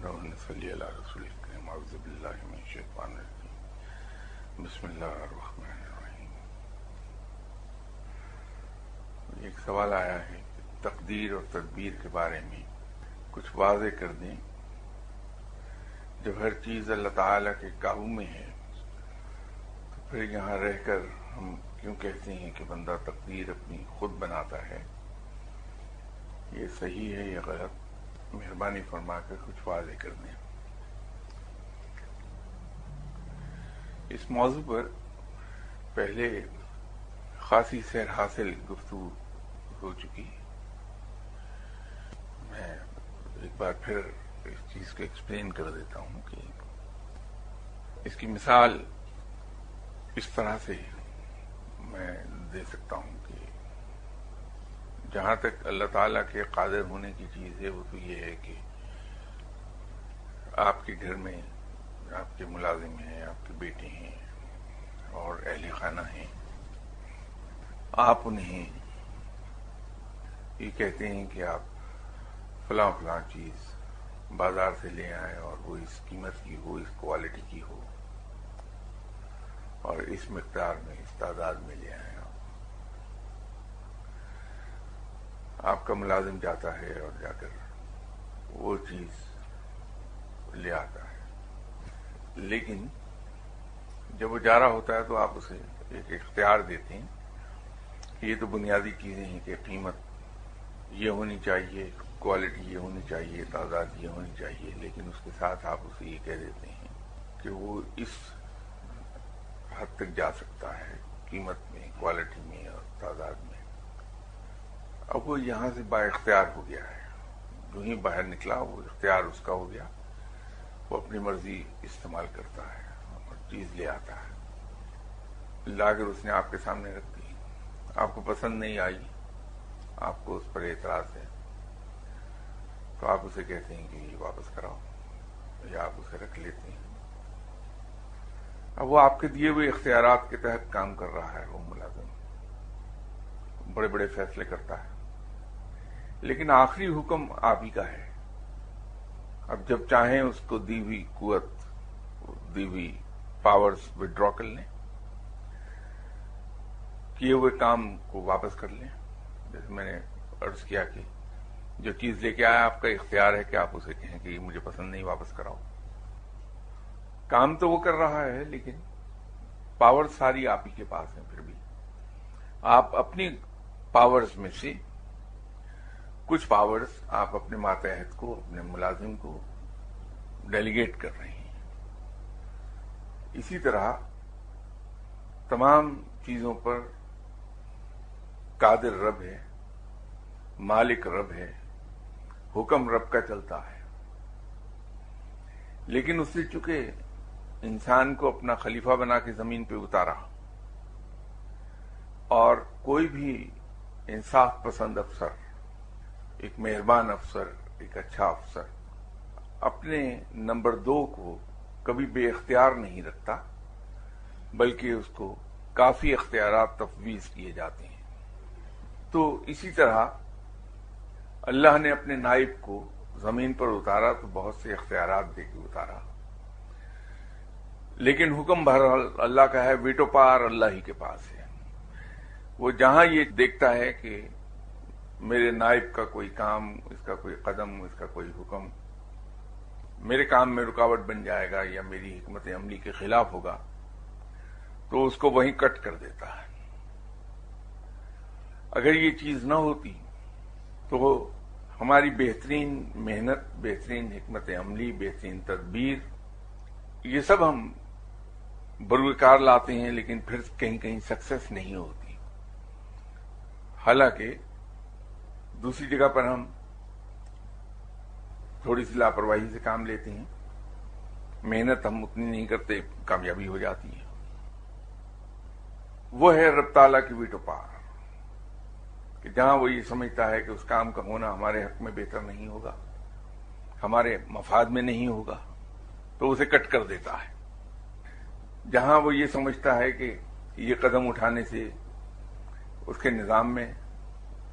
صلی علی رسول الکریم اعوذ باللہ من الشیطان الرجیم بسم اللہ الرحمن الرحیم۔ ایک سوال آیا ہے کہ تقدیر اور تدبیر کے بارے میں کچھ واضح کر دیں۔ جب ہر چیز اللہ تعالیٰ کے قابو میں ہے تو پھر یہاں رہ کر ہم کیوں کہتے ہیں کہ بندہ تقدیر اپنی خود بناتا ہے؟ یہ صحیح ہے یا غلط؟ مہربانی فرما کر کچھ واضح کر دیں۔ اس موضوع پر پہلے خاصی سیر حاصل گفتگو ہو چکی ہے۔ میں ایک بار پھر اس چیز کو ایکسپلین کر دیتا ہوں کہ اس کی مثال اس طرح سے میں دے سکتا ہوں کہ جہاں تک اللہ تعالیٰ کے قادر ہونے کی چیز ہے وہ تو یہ ہے کہ آپ کے گھر میں آپ کے ملازم ہیں، آپ کے بیٹے ہیں اور اہل خانہ ہیں، آپ انہیں یہ کہتے ہیں کہ آپ فلاں فلاں چیز بازار سے لے آئیں اور وہ اس قیمت کی ہو، اس کوالٹی کی ہو اور اس مقدار میں، اس تعداد میں لے آئیں۔ آپ کا ملازم جاتا ہے اور جا کر وہ چیز لے آتا ہے، لیکن جب وہ جا رہا ہوتا ہے تو آپ اسے ایک اختیار دیتے ہیں کہ یہ تو بنیادی چیزیں ہیں کہ قیمت یہ ہونی چاہیے، کوالٹی یہ ہونی چاہیے، تعداد یہ ہونی چاہیے، لیکن اس کے ساتھ آپ اسے یہ کہہ دیتے ہیں کہ وہ اس حد تک جا سکتا ہے قیمت میں، کوالٹی میں اور تعداد میں۔ اب وہ یہاں سے با اختیار ہو گیا ہے، جو ہی باہر نکلا وہ اختیار اس کا ہو گیا، وہ اپنی مرضی استعمال کرتا ہے اور چیز لے آتا ہے، لا کر اس نے آپ کے سامنے رکھ دی، آپ کو پسند نہیں آئی، آپ کو اس پر اعتراض ہے تو آپ اسے کہتے ہیں کہ یہ واپس کراؤ یا آپ اسے رکھ لیتے ہیں۔ اب وہ آپ کے دیے ہوئے اختیارات کے تحت کام کر رہا ہے، وہ ملازم بڑے بڑے فیصلے کرتا ہے، لیکن آخری حکم آپ ہی کا ہے۔ اب جب چاہیں اس کو دی ہوئی قوت، دی ہوئی پاورز وڈرا کر لیں، کیے ہوئے کام کو واپس کر لیں۔ جیسے میں نے عرض کیا کہ جو چیز لے کے آیا آپ کا اختیار ہے کہ آپ اسے کہیں کہ یہ مجھے پسند نہیں، واپس کراؤ۔ کام تو وہ کر رہا ہے لیکن پاور ساری آپ ہی کے پاس ہیں۔ پھر بھی آپ اپنی پاورز میں سے کچھ پاورز آپ اپنے ماتحت کو، اپنے ملازم کو ڈیلیگیٹ کر رہے ہیں۔ اسی طرح تمام چیزوں پر قادر رب ہے، مالک رب ہے، حکم رب کا چلتا ہے، لیکن اس نے چونکہ انسان کو اپنا خلیفہ بنا کے زمین پہ اتارا اور کوئی بھی انصاف پسند افسر، ایک مہربان افسر، ایک اچھا افسر اپنے نمبر 2 کو کبھی بے اختیار نہیں رکھتا، بلکہ اس کو کافی اختیارات تفویض کیے جاتے ہیں۔ تو اسی طرح اللہ نے اپنے نائب کو زمین پر اتارا تو بہت سے اختیارات دے کے اتارا، لیکن حکم بہرحال اللہ کا ہے، ویٹو پاور اللہ ہی کے پاس ہے۔ وہ جہاں یہ دیکھتا ہے کہ میرے نائب کا کوئی کام، اس کا کوئی قدم، اس کا کوئی حکم میرے کام میں رکاوٹ بن جائے گا یا میری حکمت عملی کے خلاف ہوگا تو اس کو وہیں کٹ کر دیتا ہے۔ اگر یہ چیز نہ ہوتی تو ہماری بہترین محنت، بہترین حکمت عملی، بہترین تدبیر، یہ سب ہم بروکار لاتے ہیں لیکن پھر کہیں کہیں سکسیس نہیں ہوتی۔ حالانکہ دوسری جگہ پر ہم تھوڑی سی لاپرواہی سے کام لیتے ہیں، محنت ہم اتنی نہیں کرتے، کامیابی ہو جاتی ہے۔ وہ ہے رب تعالیٰ کی ویٹو پاور کہ جہاں وہ یہ سمجھتا ہے کہ اس کام کا ہونا ہمارے حق میں بہتر نہیں ہوگا، ہمارے مفاد میں نہیں ہوگا، تو اسے کٹ کر دیتا ہے۔ جہاں وہ یہ سمجھتا ہے کہ یہ قدم اٹھانے سے اس کے نظام میں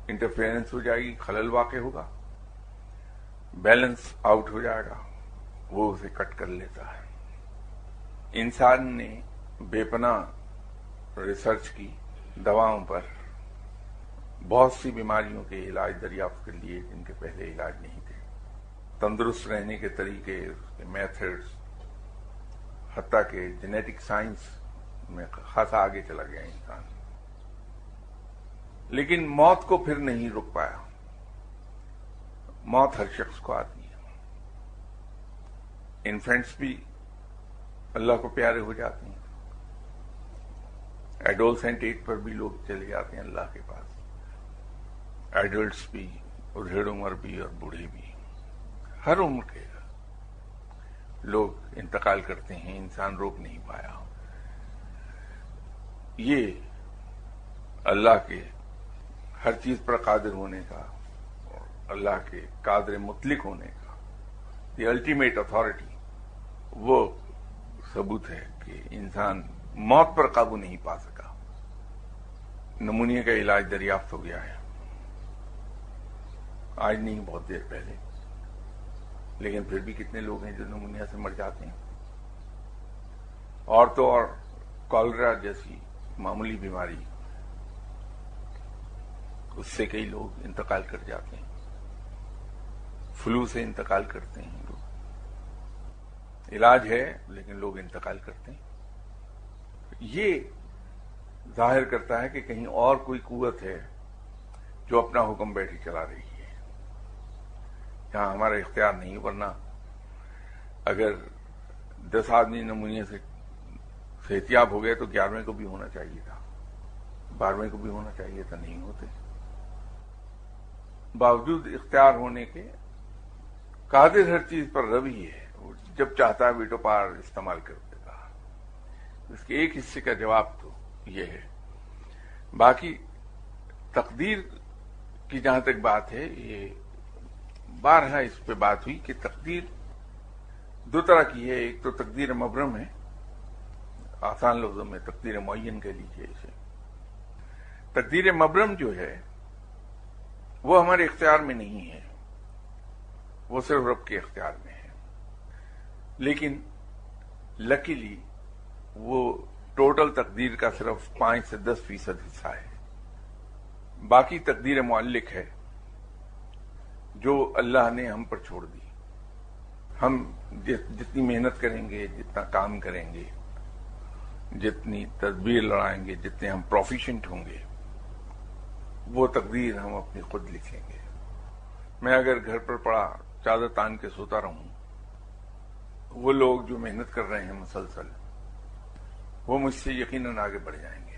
انٹرفیئرنس ہو جائے گی، خلل واقع ہوگا، بیلنس آؤٹ ہو جائے گا، وہ اسے کٹ کر لیتا ہے۔ انسان نے بے پناہ ریسرچ کی دواؤں پر، بہت سی بیماریوں کے علاج دریافت کر لیے جن کے پہلے علاج نہیں تھے، تندرست رہنے کے طریقے، اس کے میتھڈز، حتیٰ کہ جینیٹک سائنس میں خاصا آگے چلا گیا انسان، لیکن موت کو پھر نہیں روک پایا۔ موت ہر شخص کو آتی ہے، انفینٹس بھی اللہ کو پیارے ہو جاتے ہیں، ایڈولسنٹ ایج پر بھی لوگ چلے جاتے ہیں اللہ کے پاس، ایڈلٹس بھی، ادھیڑ عمر بھی اور بوڑھے بھی، ہر عمر کے لوگ انتقال کرتے ہیں، انسان روک نہیں پایا۔ یہ اللہ کے ہر چیز پر قادر ہونے کا اور اللہ کے قادر مطلق ہونے کا، دی الٹیمیٹ اتھارٹی، وہ ثبوت ہے کہ انسان موت پر قابو نہیں پا سکا۔ نمونیا کا علاج دریافت ہو گیا ہے، آج نہیں بہت دیر پہلے، لیکن پھر بھی کتنے لوگ ہیں جو نمونیا سے مر جاتے ہیں، اور تو اور کالرا جیسی معمولی بیماری، اس سے کئی لوگ انتقال کر جاتے ہیں، فلو سے انتقال کرتے ہیں لوگ، علاج ہے لیکن لوگ انتقال کرتے ہیں۔ یہ ظاہر کرتا ہے کہ کہیں اور کوئی قوت ہے جو اپنا حکم بیٹھی چلا رہی ہے، یہاں ہمارا اختیار نہیں، ورنہ اگر 10 آدمی نمونے سے صحتیاب ہو گئے تو 11ویں کو بھی ہونا چاہیے تھا، 12ویں کو بھی ہونا چاہیے تھا، نہیں ہوتے۔ باوجود اختیار ہونے کے قادر ہر چیز پر روی ہے، وہ جب چاہتا ہے ویٹو پاور استعمال کر دیتا۔ اس کے ایک حصے کا جواب تو یہ ہے۔ باقی تقدیر کی جہاں تک بات ہے، یہ بارہا اس پہ بات ہوئی کہ تقدیر دو طرح کی ہے، ایک تو تقدیر مبرم ہے، آسان لفظوں میں تقدیر معین کہہ لیجیے اسے۔ تقدیر مبرم جو ہے وہ ہمارے اختیار میں نہیں ہے، وہ صرف رب کے اختیار میں ہے، لیکن لکیلی وہ ٹوٹل تقدیر کا صرف 5 سے 10% حصہ ہے، باقی تقدیر معلق ہے جو اللہ نے ہم پر چھوڑ دی۔ ہم جتنی محنت کریں گے، جتنا کام کریں گے، جتنی تدبیر لڑائیں گے، جتنے ہم پروفیشنٹ ہوں گے، وہ تقدیر ہم اپنی خود لکھیں گے۔ میں اگر گھر پر پڑا چادر تان کے سوتا رہوں، وہ لوگ جو محنت کر رہے ہیں مسلسل، وہ مجھ سے یقیناً آگے بڑھ جائیں گے۔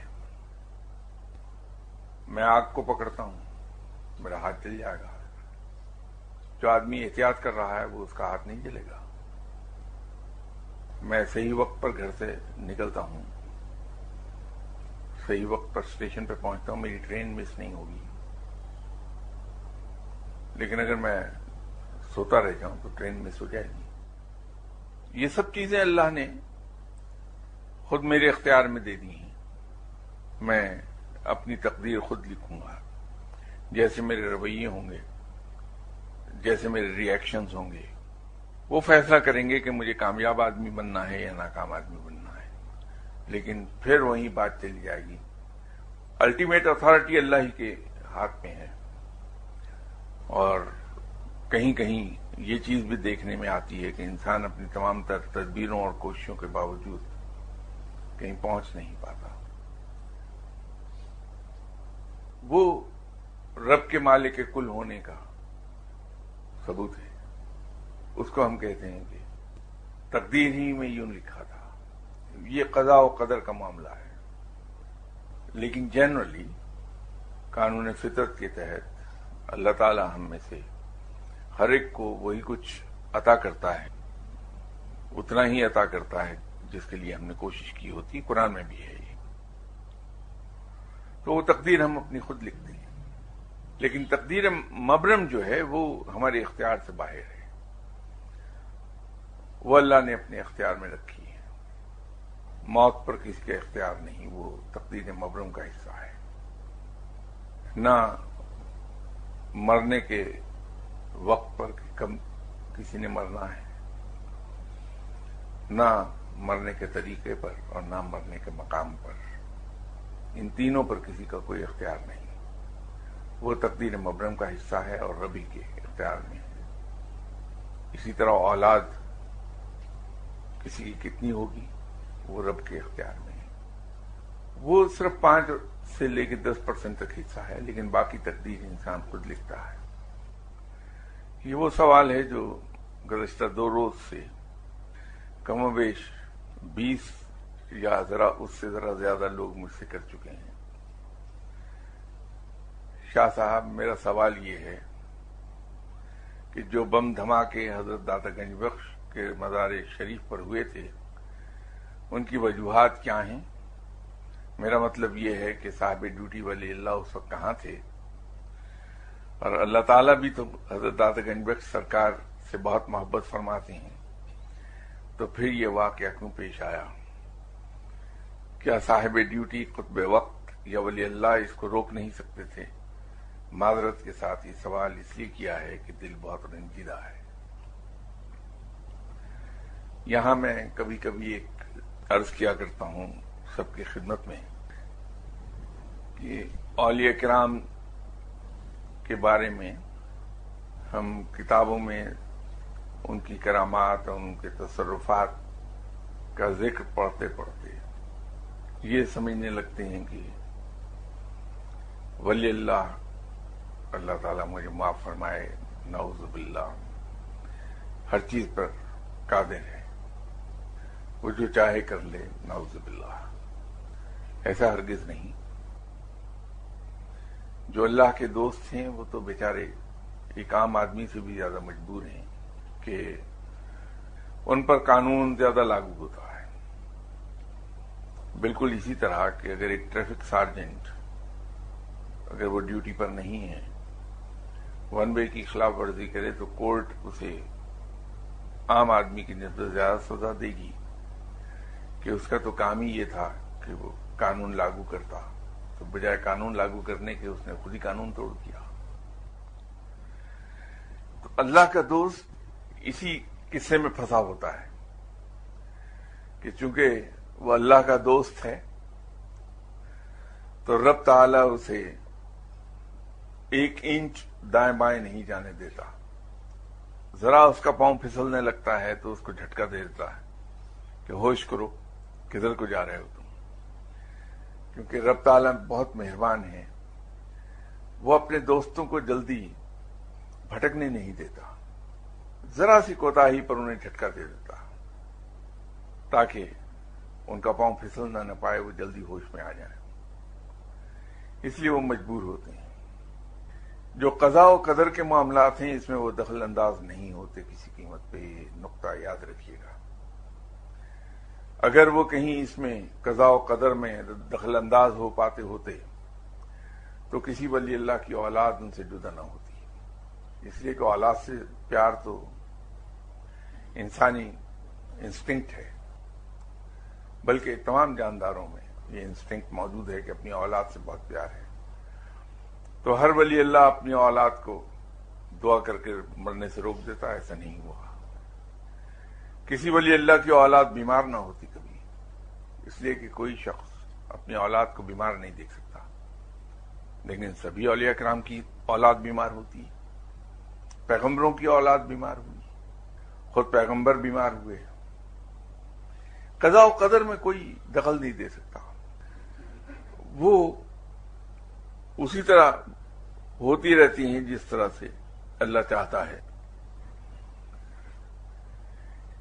میں آگ کو پکڑتا ہوں، میرا ہاتھ جل جائے گا، جو آدمی احتیاط کر رہا ہے وہ اس کا ہاتھ نہیں جلے گا۔ میں صحیح وقت پر گھر سے نکلتا ہوں، صحیح وقت پر اسٹیشن پہ پہنچتا ہوں، میری ٹرین مس نہیں ہوگی، لیکن اگر میں سوتا رہ جاؤں تو ٹرین مس ہو جائے گی۔ یہ سب چیزیں اللہ نے خود میرے اختیار میں دے دی ہیں، میں اپنی تقدیر خود لکھوں گا، جیسے میرے رویے ہوں گے، جیسے میرے ری ایکشنز ہوں گے، وہ فیصلہ کریں گے کہ مجھے کامیاب آدمی بننا ہے یا ناکام آدمی بننا ہے۔ لیکن پھر وہی بات چلی جائے گی، الٹیمیٹ اتھارٹی اللہ ہی کے ہاتھ میں ہے۔ اور کہیں کہیں یہ چیز بھی دیکھنے میں آتی ہے کہ انسان اپنی تمام تر تدبیروں اور کوششوں کے باوجود کہیں پہنچ نہیں پاتا۔ وہ رب کے مالک کے کل ہونے کا ثبوت ہے، اس کو ہم کہتے ہیں کہ تقدیر ہی میں یوں لکھا تھا۔ یہ قضاء و قدر کا معاملہ ہے، لیکن جنرلی قانون فطرت کے تحت اللہ تعالی ہم میں سے ہر ایک کو وہی کچھ عطا کرتا ہے، اتنا ہی عطا کرتا ہے جس کے لیے ہم نے کوشش کی ہوتی۔ قرآن میں بھی ہے یہ، تو وہ تقدیر ہم اپنی خود لکھتے ہیں، لیکن تقدیر مبرم جو ہے وہ ہمارے اختیار سے باہر ہے، وہ اللہ نے اپنے اختیار میں رکھی ہے۔ موت پر کسی کا اختیار نہیں، وہ تقدیر مبرم کا حصہ ہے۔ نہ مرنے کے وقت پر کسی نے مرنا ہے، نہ مرنے کے طریقے پر اور نہ مرنے کے مقام پر، ان تینوں پر کسی کا کوئی اختیار نہیں۔ وہ تقدیر مبرم کا حصہ ہے اور ربی کے اختیار میں ہے۔ اسی طرح اولاد کسی کی کتنی ہوگی وہ رب کے اختیار میں ہے۔ وہ صرف 5 سے لے کے 10% تک حصہ ہے، لیکن باقی تقدیر انسان خود لکھتا ہے۔ یہ وہ سوال ہے جو گزشتہ 2 روز سے کم و بیش 20 یا اس سے ذرا زیادہ لوگ مجھ سے کر چکے ہیں۔ شاہ صاحب، میرا سوال یہ ہے کہ جو بم دھماکے حضرت داتا گنج بخش کے مزار شریف پر ہوئے تھے، ان کی وجوہات کیا ہیں؟ میرا مطلب یہ ہے کہ صاحب ڈیوٹی ولی اللہ اس وقت کہاں تھے، اور اللہ تعالیٰ بھی تو حضرت داتا گنج بخش سرکار سے بہت محبت فرماتے ہیں، تو پھر یہ واقعہ کیوں پیش آیا؟ کیا صاحب ڈیوٹی قطب وقت یا ولی اللہ اس کو روک نہیں سکتے تھے؟ معذرت کے ساتھ یہ سوال اس لیے کیا ہے کہ دل بہت رنجیدہ ہے۔ یہاں میں کبھی کبھی ایک عرض کیا کرتا ہوں سب کی خدمت میں کہ اولیاء کرام کے بارے میں ہم کتابوں میں ان کی کرامات اور ان کے تصرفات کا ذکر پڑھتے پڑھتے یہ سمجھنے لگتے ہیں کہ ولی اللہ تعالیٰ مجھے معاف فرمائے، نعوذ باللہ، ہر چیز پر قادر ہے، وہ جو چاہے کر لے، نعوذ باللہ۔ ایسا ہرگز نہیں۔ جو اللہ کے دوست ہیں وہ تو بیچارے ایک عام آدمی سے بھی زیادہ مجبور ہیں کہ ان پر قانون زیادہ لاگو ہوتا ہے۔ بالکل اسی طرح کہ اگر ایک ٹریفک سارجنٹ اگر وہ ڈیوٹی پر نہیں ہے، 1 وے کی خلاف ورزی کرے تو کورٹ اسے عام آدمی کی نسبت زیادہ سزا دے گی کہ اس کا تو کام ہی یہ تھا کہ وہ قانون لاگو کرتا، تو بجائے قانون لاگو کرنے کے اس نے خود ہی قانون توڑ دیا۔ تو اللہ کا دوست اسی قصے میں پھنسا ہوتا ہے کہ چونکہ وہ اللہ کا دوست ہے تو رب تعالیٰ اسے 1 انچ دائیں بائیں نہیں جانے دیتا۔ ذرا اس کا پاؤں پھسلنے لگتا ہے تو اس کو جھٹکا دے دیتا ہے کہ ہوش کرو، کدھر کو جا رہے ہو تم، کیونکہ رب تعالیٰ بہت مہربان ہے، وہ اپنے دوستوں کو جلدی بھٹکنے نہیں دیتا، ذرا سی کوتاہی پر انہیں جھٹکا دے دیتا تاکہ ان کا پاؤں پھسلنا نہ پائے، وہ جلدی ہوش میں آ جائیں۔ اس لیے وہ مجبور ہوتے ہیں۔ جو قضاء و قدر کے معاملات ہیں اس میں وہ دخل انداز نہیں ہوتے کسی قیمت پہ، یہ نقطہ یاد رکھیے گا۔ اگر وہ کہیں اس میں قضاء و قدر میں دخل انداز ہو پاتے ہوتے تو کسی ولی اللہ کی اولاد ان سے جدا نہ ہوتی، اس لیے کہ اولاد سے پیار تو انسانی انسٹنکٹ ہے، بلکہ تمام جانداروں میں یہ انسٹنکٹ موجود ہے کہ اپنی اولاد سے بہت پیار ہے۔ تو ہر ولی اللہ اپنی اولاد کو دعا کر کے مرنے سے روک دیتا، ایسا نہیں ہوا۔ کسی ولی اللہ کی اولاد بیمار نہ ہوتی کبھی، اس لیے کہ کوئی شخص اپنی اولاد کو بیمار نہیں دیکھ سکتا، لیکن سبھی اولیاء کرام کی اولاد بیمار ہوتی، پیغمبروں کی اولاد بیمار ہوئی، خود پیغمبر بیمار ہوئے۔ قضاء و قدر میں کوئی دخل نہیں دے سکتا، وہ اسی طرح ہوتی رہتی ہیں جس طرح سے اللہ چاہتا ہے۔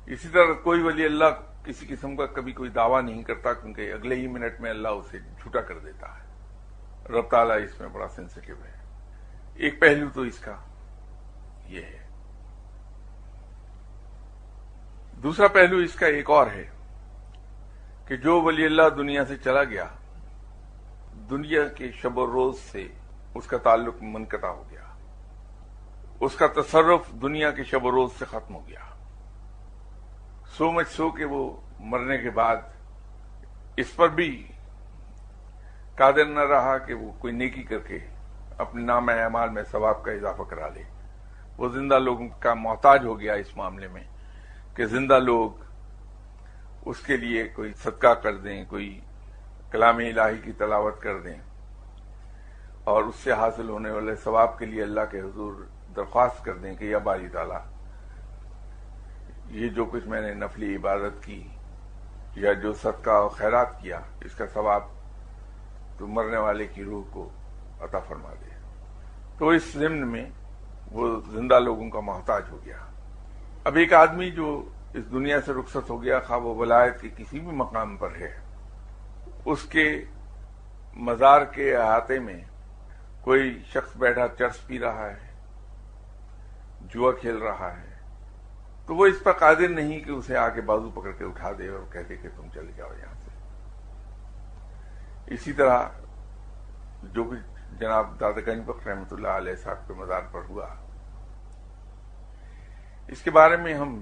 اسی طرح کوئی ولی اللہ کسی قسم کا کبھی کوئی دعویٰ نہیں کرتا، کیونکہ اگلے ہی منٹ میں اللہ اسے جھوٹا کر دیتا ہے۔ رب تعالیٰ اس میں بڑا سینسٹیو ہے۔ ایک پہلو تو اس کا یہ ہے۔ دوسرا پہلو اس کا ایک اور ہے کہ جو ولی اللہ دنیا سے چلا گیا، دنیا کے شب و روز سے اس کا تعلق منقطع ہو گیا، اس کا تصرف دنیا کے شب و روز سے ختم ہو گیا، سو مچ سو کہ وہ مرنے کے بعد اس پر بھی قادر نہ رہا کہ وہ کوئی نیکی کر کے اپنے نام اعمال میں ثواب کا اضافہ کرا لے۔ وہ زندہ لوگوں کا محتاج ہو گیا اس معاملے میں کہ زندہ لوگ اس کے لیے کوئی صدقہ کر دیں، کوئی کلام الہی کی تلاوت کر دیں اور اس سے حاصل ہونے والے ثواب کے لیے اللہ کے حضور درخواست کر دیں کہ یا باری تعالیٰ، یہ جو کچھ میں نے نفلی عبادت کی یا جو صدقہ و خیرات کیا، اس کا ثواب تو مرنے والے کی روح کو عطا فرما دے۔ تو اس ضمن میں وہ زندہ لوگوں کا محتاج ہو گیا۔ اب ایک آدمی جو اس دنیا سے رخصت ہو گیا، خواہ وہ ولایت کے کسی بھی مقام پر ہے، اس کے مزار کے احاطے میں کوئی شخص بیٹھا چرس پی رہا ہے، جوا کھیل رہا ہے، تو وہ اس پر قادر نہیں کہ اسے آ کے بازو پکڑ کے اٹھا دے اور کہہ دے کہ تم چلے جاؤ یہاں سے۔ اسی طرح جو کچھ جناب دادا گنج بخش رحمۃ اللہ علیہ صاحب کے مزار پر ہوا، اس کے بارے میں ہم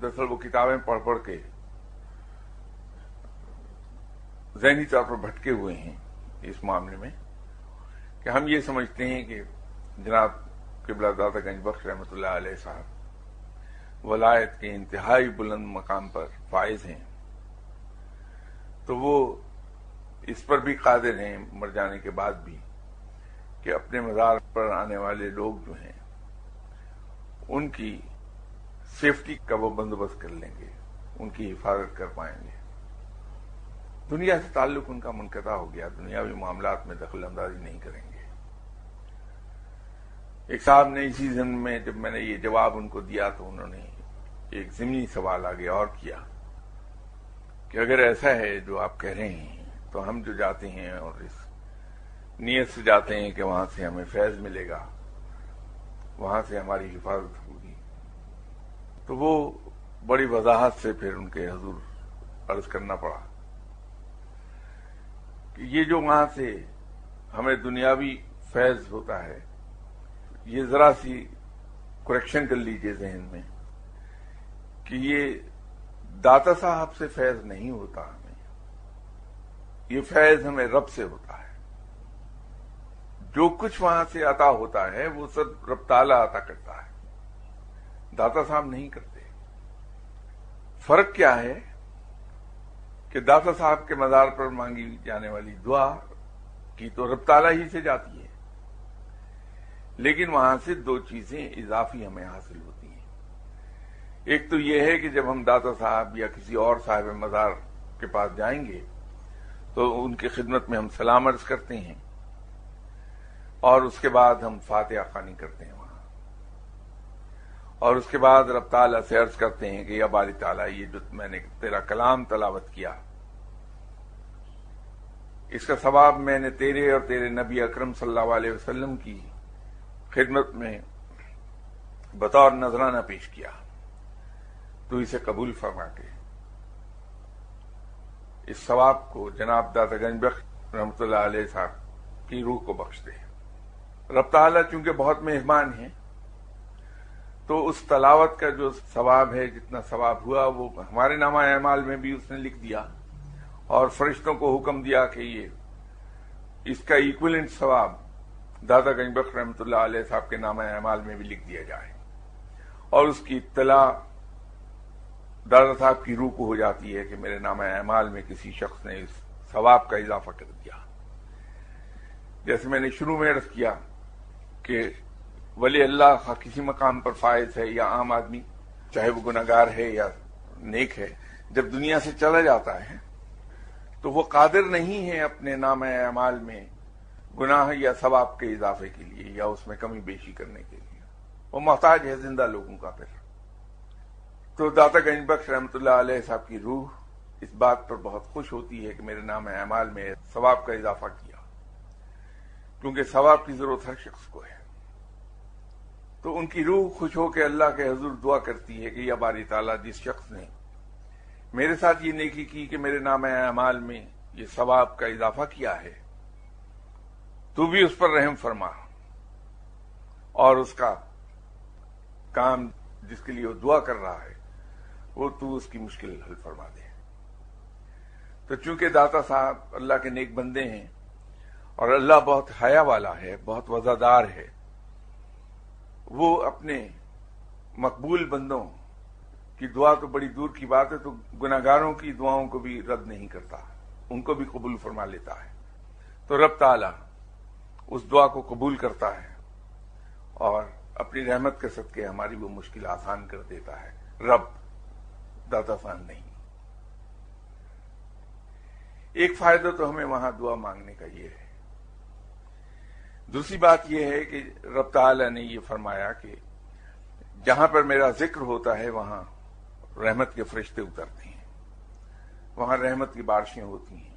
دراصل وہ کتابیں پڑھ پڑھ کے ذہنی طور پر بھٹکے ہوئے ہیں اس معاملے میں، کہ ہم یہ سمجھتے ہیں کہ جناب قبلہ دادا گنج بخش رحمۃ اللہ علیہ صاحب ولایت کے انتہائی بلند مقام پر فائز ہیں، تو وہ اس پر بھی قادر ہیں مر جانے کے بعد بھی کہ اپنے مزار پر آنے والے لوگ جو ہیں ان کی سیفٹی کا وہ بندوبست کر لیں گے، ان کی حفاظت کر پائیں گے۔ دنیا سے تعلق ان کا منقطع ہو گیا، دنیاوی معاملات میں دخل اندازی نہیں کریں گے۔ ایک صاحب نے اسی ضمن میں جب میں نے یہ جواب ان کو دیا تو انہوں نے ایک ضمنی سوال آگے اور کیا کہ اگر ایسا ہے جو آپ کہہ رہے ہیں تو ہم جو جاتے ہیں اور اس نیت سے جاتے ہیں کہ وہاں سے ہمیں فیض ملے گا، وہاں سے ہماری حفاظت ہوگی، تو وہ بڑی وضاحت سے پھر ان کے حضور عرض کرنا پڑا کہ یہ جو وہاں سے ہمیں دنیاوی فیض ہوتا ہے، یہ ذرا سی کریکشن کر لیجئے ذہن میں کہ یہ داتا صاحب سے فیض نہیں ہوتا، ہمیں یہ فیض ہمیں رب سے ہوتا ہے۔ جو کچھ وہاں سے عطا ہوتا ہے وہ سب رب تعالیٰ عطا کرتا ہے، داتا صاحب نہیں کرتے۔ فرق کیا ہے کہ داتا صاحب کے مزار پر مانگی جانے والی دعا کی تو رب تعالیٰ ہی سے جاتی ہے، لیکن وہاں سے دو چیزیں اضافی ہمیں حاصل ہوتی ہیں۔ ایک تو یہ ہے کہ جب ہم داتا صاحب یا کسی اور صاحب مزار کے پاس جائیں گے تو ان کی خدمت میں ہم سلام عرض کرتے ہیں اور اس کے بعد ہم فاتحہ خوانی کرتے ہیں وہاں، اور اس کے بعد رب تعالیٰ سے عرض کرتے ہیں کہ یا باری تعالیٰ، یہ جو میں نے تیرا کلام تلاوت کیا، اس کا ثواب میں نے تیرے اور تیرے نبی اکرم صلی اللہ علیہ وسلم کی خدمت میں بطور نذرانہ پیش کیا، تو اسے قبول فرما کے اس ثواب کو جناب دادا گنج بخش رحمۃ اللہ علیہ صاحب کی روح کو بخش دے۔ رب تعالیٰ چونکہ بہت مہربان ہیں تو اس تلاوت کا جو ثواب ہے، جتنا ثواب ہوا، وہ ہمارے نامہ اعمال میں بھی اس نے لکھ دیا اور فرشتوں کو حکم دیا کہ یہ اس کا ایکویلنٹ ثواب دادا گنج بخش رحمۃ اللہ علیہ صاحب کے نامہ اعمال میں بھی لکھ دیا جائے، اور اس کی اطلاع دادا صاحب کی روح کو ہو جاتی ہے کہ میرے نامہ اعمال میں کسی شخص نے اس ثواب کا اضافہ کر دیا۔ جیسے میں نے شروع میں عرض کیا کہ ولی اللہ کسی مقام پر فائز ہے یا عام آدمی، چاہے وہ گناہگار ہے یا نیک ہے، جب دنیا سے چلا جاتا ہے تو وہ قادر نہیں ہے اپنے نامہ اعمال میں گناہ یا ثواب کے اضافے کے لیے یا اس میں کمی بیشی کرنے کے لیے، وہ محتاج ہے زندہ لوگوں کا۔ پھر تو داتا گنج بخش رحمۃ اللہ علیہ صاحب کی روح اس بات پر بہت خوش ہوتی ہے کہ میرے نام اعمال میں ثواب کا اضافہ کیا، کیونکہ ثواب کی ضرورت ہر شخص کو ہے۔ تو ان کی روح خوش ہو کے اللہ کے حضور دعا کرتی ہے کہ یا باری تعالیٰ، جس شخص نے میرے ساتھ یہ نیکی کی کہ میرے نام اعمال میں یہ ثواب کا اضافہ کیا ہے، تو بھی اس پر رحم فرما اور اس کا کام جس کے لیے وہ دعا کر رہا ہے وہ تو اس کی مشکل حل فرما دے۔ تو چونکہ داتا صاحب اللہ کے نیک بندے ہیں اور اللہ بہت حیا والا ہے، بہت وفادار ہے، وہ اپنے مقبول بندوں کی دعا تو بڑی دور کی بات ہے، تو گناہگاروں کی دعاؤں کو بھی رد نہیں کرتا، ان کو بھی قبول فرما لیتا ہے۔ تو رب تعالی اس دعا کو قبول کرتا ہے اور اپنی رحمت کے صدقے ہماری وہ مشکل آسان کر دیتا ہے۔ رب داتا فان نہیں۔ ایک فائدہ تو ہمیں وہاں دعا مانگنے کا یہ ہے۔ دوسری بات یہ ہے کہ رب تعالی نے یہ فرمایا کہ جہاں پر میرا ذکر ہوتا ہے وہاں رحمت کے فرشتے اترتے ہیں، وہاں رحمت کی بارشیں ہوتی ہیں۔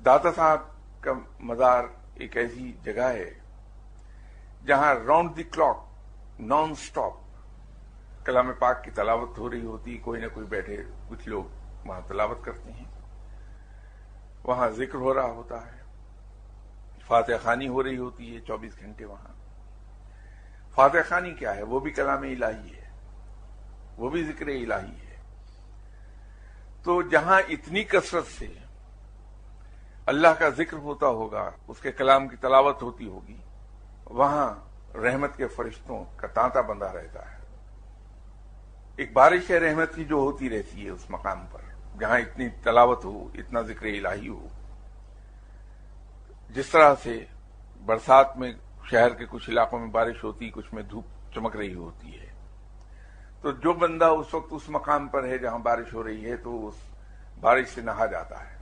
داتا صاحب کا مزار ایک ایسی جگہ ہے جہاں round the clock naan stop کلام پاک کی تلاوت ہو رہی ہوتی، کوئی نہ کوئی بیٹھے، کچھ لوگ وہاں تلاوت کرتے ہیں، وہاں ذکر ہو رہا ہوتا ہے، فاتحہ خوانی ہو رہی ہوتی ہے 24 گھنٹے وہاں۔ فاتحہ خوانی کیا ہے؟ وہ بھی کلام الہی ہے، وہ بھی ذکر الہی ہے۔ تو جہاں اتنی کثرت سے اللہ کا ذکر ہوتا ہوگا، اس کے کلام کی تلاوت ہوتی ہوگی، وہاں رحمت کے فرشتوں کا تانتا بندھا رہتا ہے۔ ایک بارش ہے رحمت کی جو ہوتی رہتی ہے اس مقام پر جہاں اتنی تلاوت ہو، اتنا ذکر الہی ہو۔ جس طرح سے برسات میں شہر کے کچھ علاقوں میں بارش ہوتی، کچھ میں دھوپ چمک رہی ہوتی ہے، تو جو بندہ اس وقت اس مقام پر ہے جہاں بارش ہو رہی ہے تو اس بارش سے نہا جاتا ہے،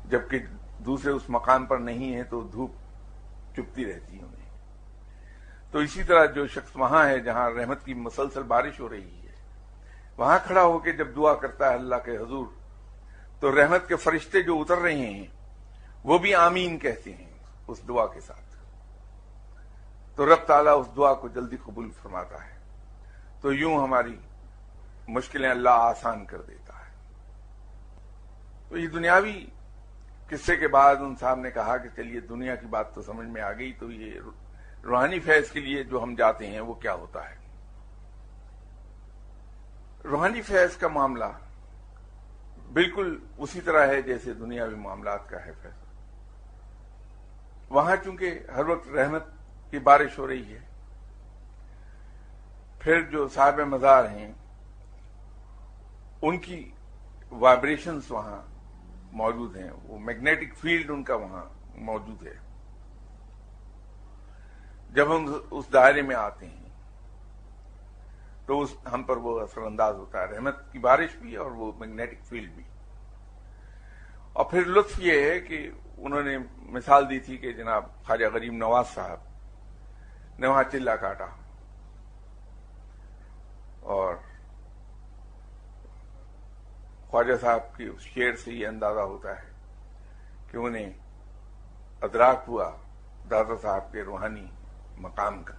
جبکہ دوسرے اس مقام پر نہیں ہے تو دھوپ چپتی رہتی ہے انہیں۔ تو اسی طرح جو شخص وہاں ہے جہاں رحمت کی مسلسل بارش ہو رہی ہے، وہاں کھڑا ہو کے جب دعا کرتا ہے اللہ کے حضور، تو رحمت کے فرشتے جو اتر رہے ہیں وہ بھی آمین کہتے ہیں اس دعا کے ساتھ۔ تو رب تعالیٰ اس دعا کو جلدی قبول فرماتا ہے۔ تو یوں ہماری مشکلیں اللہ آسان کر دیتا ہے۔ تو یہ دنیاوی قصے کے بعد ان صاحب نے کہا کہ چلیے دنیا کی بات تو سمجھ میں آ گئی، تو یہ روحانی فیض کے لیے جو ہم جاتے ہیں وہ کیا ہوتا ہے؟ روحانی فیض کا معاملہ بالکل اسی طرح ہے جیسے دنیاوی معاملات کا ہے فیض۔ وہاں چونکہ ہر وقت رحمت کی بارش ہو رہی ہے، پھر جو صاحب مزار ہیں ان کی وائبریشنز وہاں موجود ہیں، وہ میگنیٹک فیلڈ ان کا وہاں موجود ہے۔ جب ہم اس دائرے میں آتے ہیں تو ہم پر وہ اثر انداز ہوتا ہے، رحمت کی بارش بھی اور وہ میگنیٹک فیلڈ بھی۔ اور پھر لطف یہ ہے کہ انہوں نے مثال دی تھی کہ جناب خواجہ غریب نواز صاحب نے وہاں چلہ کاٹا، اور خواجہ صاحب کی اس شعر سے یہ اندازہ ہوتا ہے کہ انہیں ادراک ہوا داتا صاحب کے روحانی مقام کا،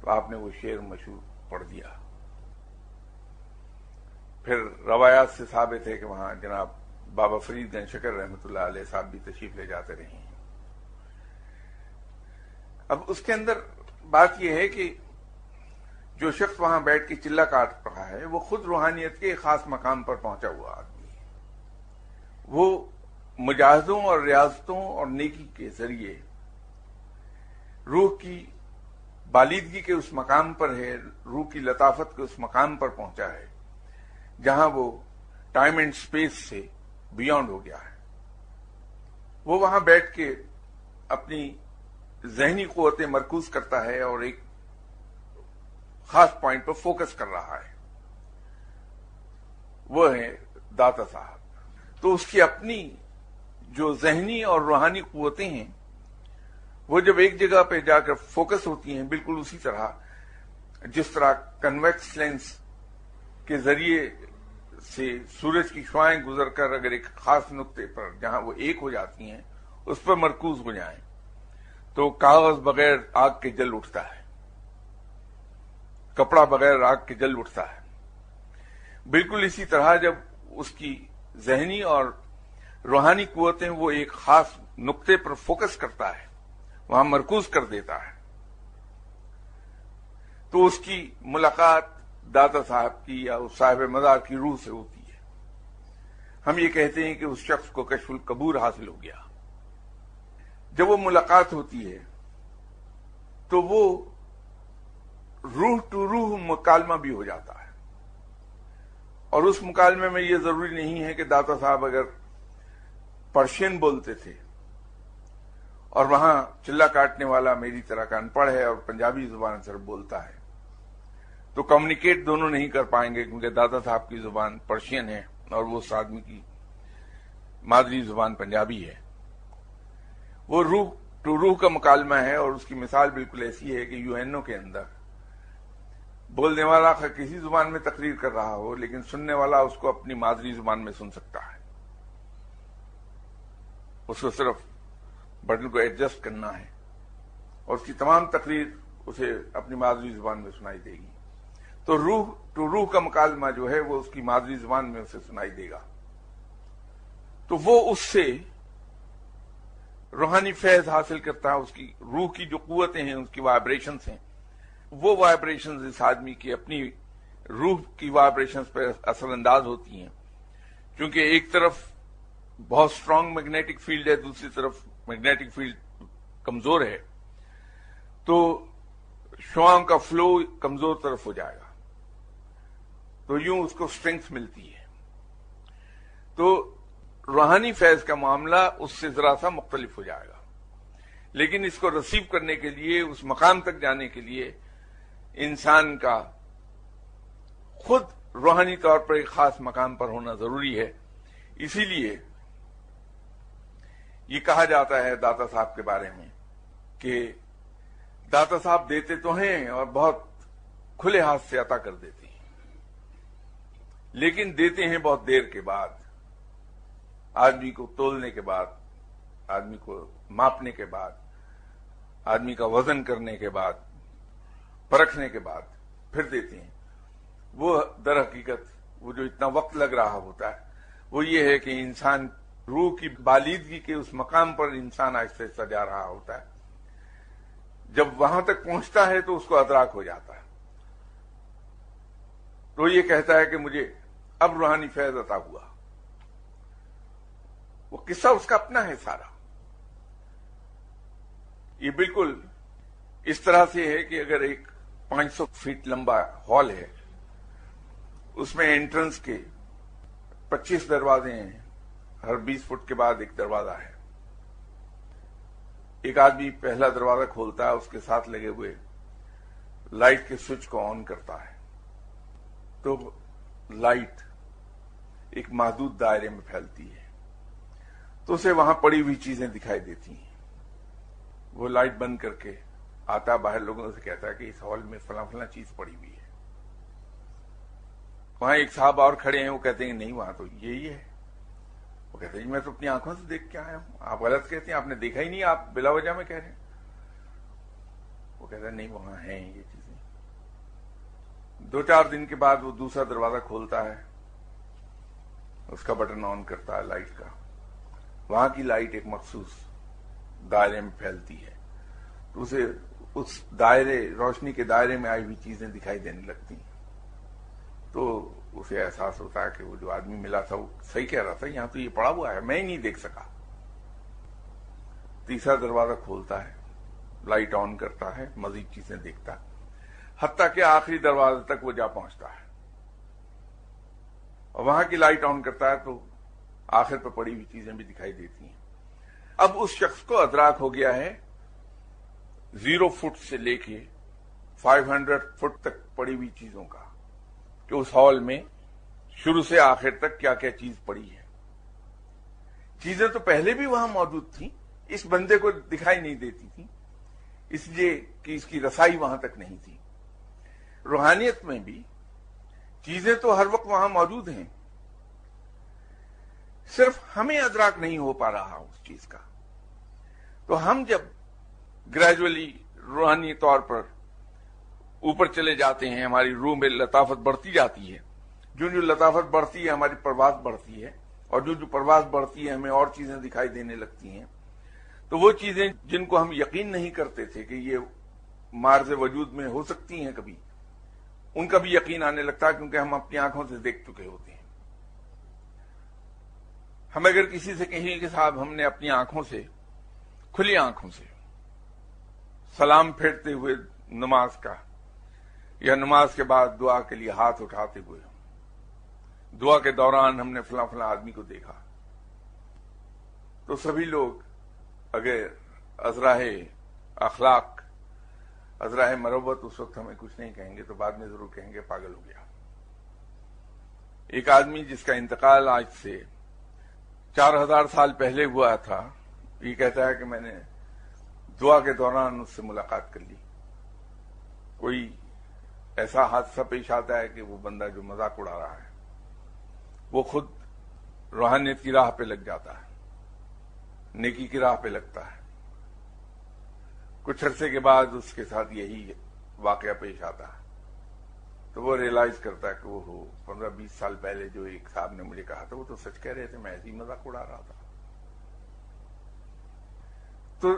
تو آپ نے وہ شعر مشہور پڑھ دیا۔ پھر روایات سے ثابت ہے کہ وہاں جناب بابا فرید گنج شکر رحمۃ اللہ علیہ صاحب بھی تشریف لے جاتے رہے ہیں۔ اب اس کے اندر بات یہ ہے کہ جو شخص وہاں بیٹھ کے چلہ کاٹ رہا ہے وہ خود روحانیت کے ایک خاص مقام پر پہنچا ہوا آدمی ہے۔ وہ مجاہدوں اور ریاضتوں اور نیکی کے ذریعے روح کی بالیدگی کے اس مقام پر ہے، روح کی لطافت کے اس مقام پر پہنچا ہے جہاں وہ ٹائم اینڈ سپیس سے بیونڈ ہو گیا ہے۔ وہ وہاں بیٹھ کے اپنی ذہنی قوتیں مرکوز کرتا ہے اور ایک خاص پوائنٹ پر فوکس کر رہا ہے، وہ ہے داتا صاحب۔ تو اس کی اپنی جو ذہنی اور روحانی قوتیں ہیں وہ جب ایک جگہ پہ جا کر فوکس ہوتی ہیں، بالکل اسی طرح جس طرح کنویکس لینس کے ذریعے سے سورج کی شعاعیں گزر کر اگر ایک خاص نقطے پر جہاں وہ ایک ہو جاتی ہیں اس پر مرکوز ہو جائیں تو کاغذ بغیر آگ کے جل اٹھتا ہے، کپڑا بغیر آگ کے جل اٹھتا ہے۔ بالکل اسی طرح جب اس کی ذہنی اور روحانی قوتیں وہ ایک خاص نقطے پر فوکس کرتا ہے، وہاں مرکوز کر دیتا ہے، تو اس کی ملاقات داتا صاحب کی یا اس صاحب مزار کی روح سے ہوتی ہے۔ ہم یہ کہتے ہیں کہ اس شخص کو کشف القبور حاصل ہو گیا۔ جب وہ ملاقات ہوتی ہے تو وہ روح ٹو روح مکالمہ بھی ہو جاتا ہے، اور اس مکالمے میں یہ ضروری نہیں ہے کہ داتا صاحب اگر پرشین بولتے تھے اور وہاں چلہ کاٹنے والا میری طرح کا ان پڑھ ہے اور پنجابی زبان صرف بولتا ہے تو کمیونیکیٹ دونوں نہیں کر پائیں گے، کیونکہ داتا صاحب کی زبان پرشین ہے اور وہ اس آدمی کی مادری زبان پنجابی ہے۔ وہ روح ٹو روح کا مکالمہ ہے، اور اس کی مثال بالکل ایسی ہے کہ UNO کے اندر بولنے والا کسی زبان میں تقریر کر رہا ہو لیکن سننے والا اس کو اپنی مادری زبان میں سن سکتا ہے، اس کو صرف بٹن کو ایڈجسٹ کرنا ہے اور اس کی تمام تقریر اسے اپنی مادری زبان میں سنائی دے گی۔ تو روح ٹو روح کا مکالمہ جو ہے وہ اس کی مادری زبان میں اسے سنائی دے گا، تو وہ اس سے روحانی فیض حاصل کرتا ہے۔ اس کی روح کی جو قوتیں ہیں، اس کی وائبریشنز ہیں، وہ وائبریشنز اس آدمی کی اپنی روح کی وائبریشنز پر اثر انداز ہوتی ہیں، کیونکہ ایک طرف بہت اسٹرانگ میگنیٹک فیلڈ ہے، دوسری طرف میگنیٹک فیلڈ کمزور ہے، تو شعاؤں کا فلو کمزور طرف ہو جائے گا، تو یوں اس کو اسٹرینگتھ ملتی ہے۔ تو روحانی فیض کا معاملہ اس سے ذرا سا مختلف ہو جائے گا، لیکن اس کو ریسیو کرنے کے لیے، اس مقام تک جانے کے لیے انسان کا خود روحانی طور پر ایک خاص مقام پر ہونا ضروری ہے۔ اسی لیے یہ کہا جاتا ہے داتا صاحب کے بارے میں کہ داتا صاحب دیتے تو ہیں اور بہت کھلے ہاتھ سے عطا کر دیتے ہیں، لیکن دیتے ہیں بہت دیر کے بعد، آدمی کو تولنے کے بعد، آدمی کو ماپنے کے بعد، آدمی کا وزن کرنے کے بعد، پرکھنے کے بعد پھر دیتے ہیں۔ وہ در حقیقت وہ جو اتنا وقت لگ رہا ہوتا ہے وہ یہ ہے کہ انسان روح کی بالیدگی کے اس مقام پر انسان آہستہ آہستہ جا رہا ہوتا ہے، جب وہاں تک پہنچتا ہے تو اس کو ادراک ہو جاتا ہے، تو یہ کہتا ہے کہ مجھے اب روحانی فیض عطا ہوا۔ وہ قصہ اس کا اپنا ہے سارا۔ یہ بالکل اس طرح سے ہے کہ اگر ایک 500 فیٹ لمبا ہال ہے، اس میں انٹرنس کے 25 دروازے ہیں، ہر 20 فٹ کے بعد ایک دروازہ ہے۔ ایک آدمی پہلا دروازہ کھولتا ہے، اس کے ساتھ لگے ہوئے لائٹ کے سوئچ کو آن کرتا ہے تو لائٹ ایک محدود دائرے میں پھیلتی ہے، تو اسے وہاں پڑی ہوئی چیزیں دکھائی دیتی ہیں۔ وہ لائٹ بند کر کے آتا باہر، لوگوں سے کہتا ہے کہ اس ہال میں فلاں فلاں چیز پڑی ہوئی ہے۔ وہاں ایک صاحب اور کھڑے ہیں، وہ کہتے ہیں نہیں وہاں تو یہی ہے۔ وہ کہتے ہیں میں تو اپنی آنکھوں سے دیکھ کے آیا ہوں، آپ غلط کہتے ہیں، آپ نے دیکھا ہی نہیں، آپ بلا وجہ میں کہہ رہے ہیں۔ وہ کہتا ہے نہیں وہاں ہیں یہ چیزیں۔ 2-4 دن کے بعد وہ دوسرا دروازہ کھولتا ہے، اس کا بٹن آن کرتا ہے لائٹ کا، وہاں کی لائٹ ایک مخصوص دائرے میں پھیلتی ہے، تو اسے اس دائرے، روشنی کے دائرے میں آئی ہوئی چیزیں دکھائی دینے لگتی ہیں، تو اسے احساس ہوتا ہے کہ وہ جو آدمی ملا تھا وہ صحیح کہہ رہا تھا، یہاں تو یہ پڑا ہوا ہے، میں ہی نہیں دیکھ سکا۔ تیسرا دروازہ کھولتا ہے، لائٹ آن کرتا ہے، مزید چیزیں دیکھتا ہے، حتیٰ کہ آخری دروازے تک وہ جا پہنچتا ہے اور وہاں کی لائٹ آن کرتا ہے تو آخر پہ پڑی ہوئی چیزیں بھی دکھائی دیتی ہیں۔ اب اس شخص کو ادراک ہو گیا ہے 0 فٹ سے لے کے 500 فٹ تک پڑی ہوئی چیزوں کا، کہ اس ہال میں شروع سے آخر تک کیا کیا چیز پڑی ہے۔ چیزیں تو پہلے بھی وہاں موجود تھیں، اس بندے کو دکھائی نہیں دیتی تھی، اس لیے کہ اس کی رسائی وہاں تک نہیں تھی۔ روحانیت میں بھی چیزیں تو ہر وقت وہاں موجود ہیں، صرف ہمیں ادراک نہیں ہو پا رہا اس چیز کا۔ تو ہم جب گریجولی روحانی طور پر اوپر چلے جاتے ہیں، ہماری روح میں لطافت بڑھتی جاتی ہے، جو لطافت بڑھتی ہے ہماری پرواز بڑھتی ہے، اور جو پرواز بڑھتی ہے ہمیں اور چیزیں دکھائی دینے لگتی ہیں، تو وہ چیزیں جن کو ہم یقین نہیں کرتے تھے کہ یہ مارز وجود میں ہو سکتی ہیں کبھی، ان کا بھی یقین آنے لگتا ہے، کیونکہ ہم اپنی آنکھوں سے دیکھ چکے ہوتے ہیں۔ ہم اگر کسی سے کہیں کہ صاحب ہم نے اپنی آنکھوں سے، کھلی آنکھوں سے سلام پھیرتے ہوئے نماز کا یا نماز کے بعد دعا کے لیے ہاتھ اٹھاتے ہوئے، دعا کے دوران ہم نے فلاں فلاں آدمی کو دیکھا، تو سبھی لوگ اگر ازراہ اخلاق، ازراہ مروت اس وقت ہمیں کچھ نہیں کہیں گے تو بعد میں ضرور کہیں گے پاگل ہو گیا۔ ایک آدمی جس کا انتقال آج سے 4000 سال پہلے ہوا تھا، یہ کہتا ہے کہ میں نے دعا کے دوران اس سے ملاقات کر لی۔ کوئی ایسا حادثہ پیش آتا ہے کہ وہ بندہ جو مذاق اڑا رہا ہے وہ خود روحانیت کی راہ پہ لگ جاتا ہے، نیکی کی راہ پہ لگتا ہے۔ کچھ عرصے کے بعد اس کے ساتھ یہی واقعہ پیش آتا ہے تو وہ ریئلائز کرتا ہے کہ وہ 15-20 سال پہلے جو ایک صاحب نے مجھے کہا تھا وہ تو سچ کہہ رہے تھے، میں ایسے ہی مذاق اڑا رہا تھا۔ تو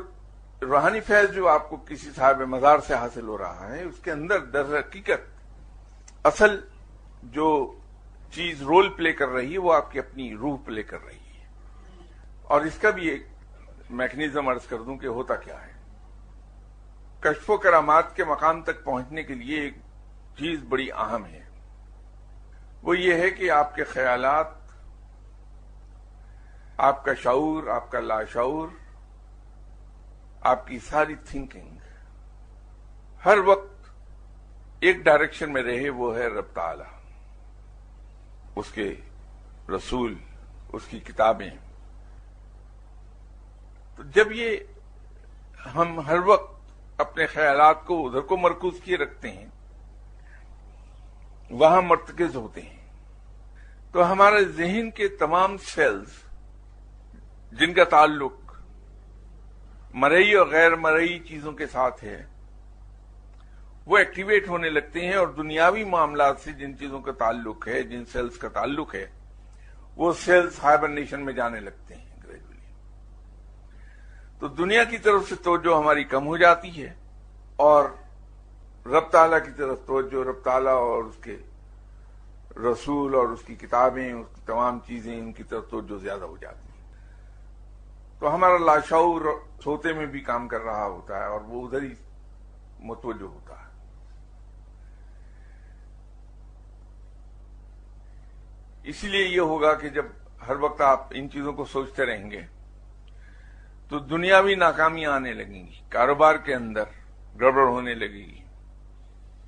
روحانی فیض جو آپ کو کسی صاحب مزار سے حاصل ہو رہا ہے، اس کے اندر در حقیقت اصل جو چیز رول پلے کر رہی ہے وہ آپ کی اپنی روح پلے کر رہی ہے۔ اور اس کا بھی ایک میکنزم عرض کر دوں کہ ہوتا کیا ہے۔ کشف و کرامات کے مقام تک پہنچنے کے لیے ایک چیز بڑی اہم ہے، وہ یہ ہے کہ آپ کے خیالات، آپ کا شعور، آپ کا لاشعور، آپ کی ساری تھنکنگ ہر وقت ایک ڈائریکشن میں رہے، وہ ہے رب تعالی، اس کے رسول، اس کی کتابیں۔ تو جب یہ ہم ہر وقت اپنے خیالات کو ادھر کو مرکوز کیے رکھتے ہیں، وہاں مرتکز ہوتے ہیں، تو ہمارے ذہن کے تمام سیلز جن کا تعلق مرئی اور غیر مرئی چیزوں کے ساتھ ہے وہ ایکٹیویٹ ہونے لگتے ہیں، اور دنیاوی معاملات سے جن چیزوں کا تعلق ہے، جن سیلز کا تعلق ہے، وہ سیلز ہائبرنیشن میں جانے لگتے ہیں گریجولی۔ تو دنیا کی طرف سے توجہ ہماری کم ہو جاتی ہے، اور رب تعالیٰ کی طرف توجہ، رب تعالیٰ اور اس کے رسول اور اس کی کتابیں، اس کی تمام چیزیں، ان کی طرف توجہ زیادہ ہو جاتی ہے۔ تو ہمارا لاشعور سوتے میں بھی کام کر رہا ہوتا ہے اور وہ ادھر ہی متوجہ ہوتا ہے۔ اسی لیے یہ ہوگا کہ جب ہر وقت آپ ان چیزوں کو سوچتے رہیں گے تو دنیاوی ناکامیاں آنے لگیں گی، کاروبار کے اندر گڑبڑ ہونے لگے گی،